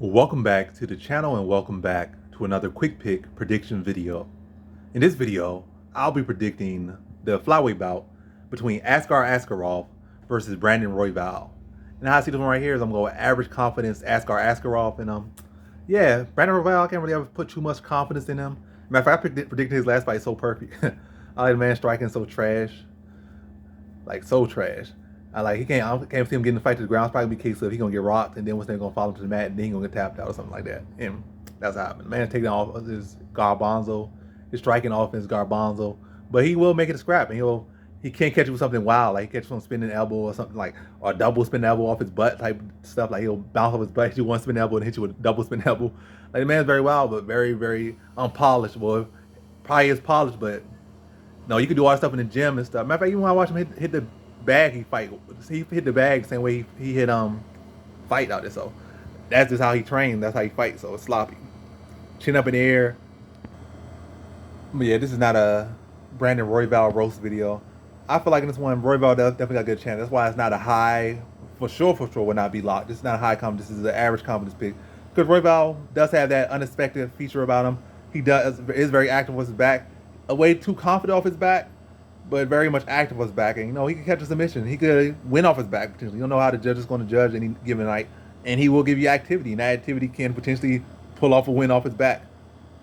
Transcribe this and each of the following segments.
Welcome back to the channel and welcome back to another quick pick prediction video. In this video, I'll be predicting the flyweight bout between Askar Askarov versus Brandon Royval. And how I see this one right here is I'm going with average confidence Askar Askarov. And yeah, Brandon Royval, I can't really ever put too much confidence in him. Matter of fact, I predicted his last fight so perfect. I like the man striking so trash. Like so trash. I can't see him getting the fight to the ground. It's probably gonna be a case of he gonna get rocked and then once they're gonna follow him to the mat and then he gonna get tapped out or something like that. And that's how happened. The man taking off his garbanzo, his striking offense garbanzo, but he will make it a scrap and he can't catch it with something wild, like he catch some spinning elbow or something like, or a double spin elbow off his butt type stuff. Like he'll bounce off his butt, hit you one spin elbow and hit you with a double spin elbow. Like the man's very wild, but very, very unpolished. Well, probably is polished, but no, you can do all that stuff in the gym and stuff. Matter of fact, even when I watch him hit the bag, he hit the bag the same way he hit fight out there. So that's just how he trains. That's how he fights. So it's sloppy, chin up in the air. But yeah, this is not a Brandon Royval roast video. I feel like in this one, Royval definitely got a good chance. That's why it's not a high, for sure will not be locked. This is not a high confidence. This is an average confidence pick. Because Royval does have that unexpected feature about him. He is very active with his back. Way too confident off his back, but very much active with his back. And, he can catch a submission. He could win off his back, potentially. You don't know how the judge is going to judge any given night. And he will give you activity. And that activity can potentially pull off a win off his back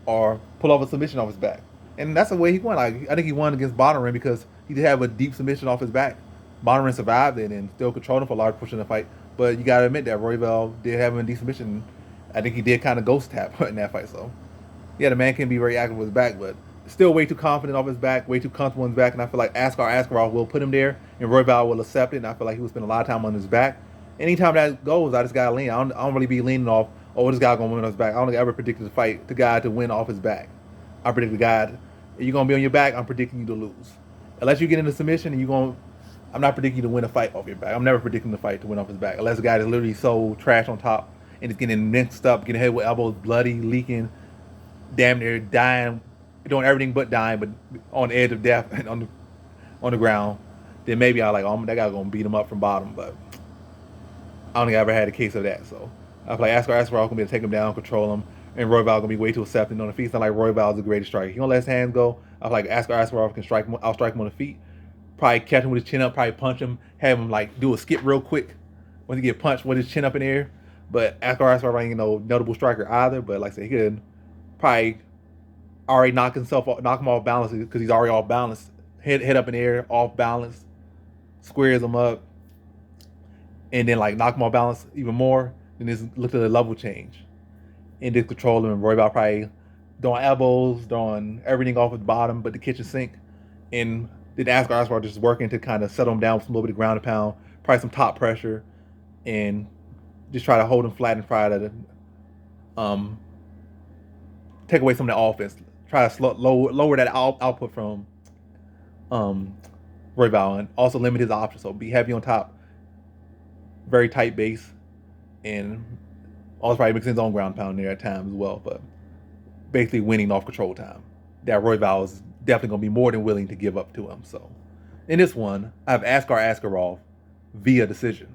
or pull off a submission off his back. And that's the way he won. Like, I think he won against Bonnerin because he did have a deep submission off his back. Bonnerin survived it and still controlled him for a large portion of the fight. But you got to admit that Royval did have him in deep submission. I think he did kind of ghost tap in that fight. So, yeah, the man can be very active with his back, but still way too confident off his back, way too comfortable in his back, and I feel like Askar Askarov will put him there, and Royval will accept it, and I feel like he will spend a lot of time on his back. Anytime that goes, I just gotta lean. I don't really be leaning off, oh, this guy gonna win on his back. I don't think I ever predicted the guy to win off his back. I predict the guy, if you're gonna be on your back, I'm predicting you to lose. Unless you get into submission, and I'm not predicting you to win a fight off your back. I'm never predicting the fight to win off his back, unless the guy is literally so trash on top, and is getting mixed up, getting hit with elbows, bloody, leaking, damn near dying, doing everything but dying, but on the edge of death and on the ground, then maybe I like, oh, that guy's gonna beat him up from bottom. But I don't think I ever had a case of that. So I feel like Askar Askarov gonna be able to take him down, control him, and Royval gonna be way too accepting on the feet. It's not like Royval is the greatest striker. He gonna let his hands go. I feel like Askar Askarov can strike him. I'll strike him on the feet. Probably catch him with his chin up. Probably punch him. Have him like do a skip real quick when he get punched with his chin up in the air. But Askar Askarov ain't no notable striker either. But like I said, he could probably already knock him off balance because he's already off balance. Head up in the air, off balance, squares him up, and then like knock him off balance even more. Then just look at the level change and just control him. And Royval probably throwing elbows, throwing everything off at the bottom, but the kitchen sink. And then Askar Askarov just working to kind of settle him down with a little bit of ground and pound, probably some top pressure, and just try to hold him flat and try to take away some of the offense. Try to lower that output from Royval and also limit his options. So be heavy on top, very tight base, and also probably mixing his own ground pound there at times as well. But basically winning off control time. That Royval is definitely going to be more than willing to give up to him. So in this one, I have Askar Askarov via decision.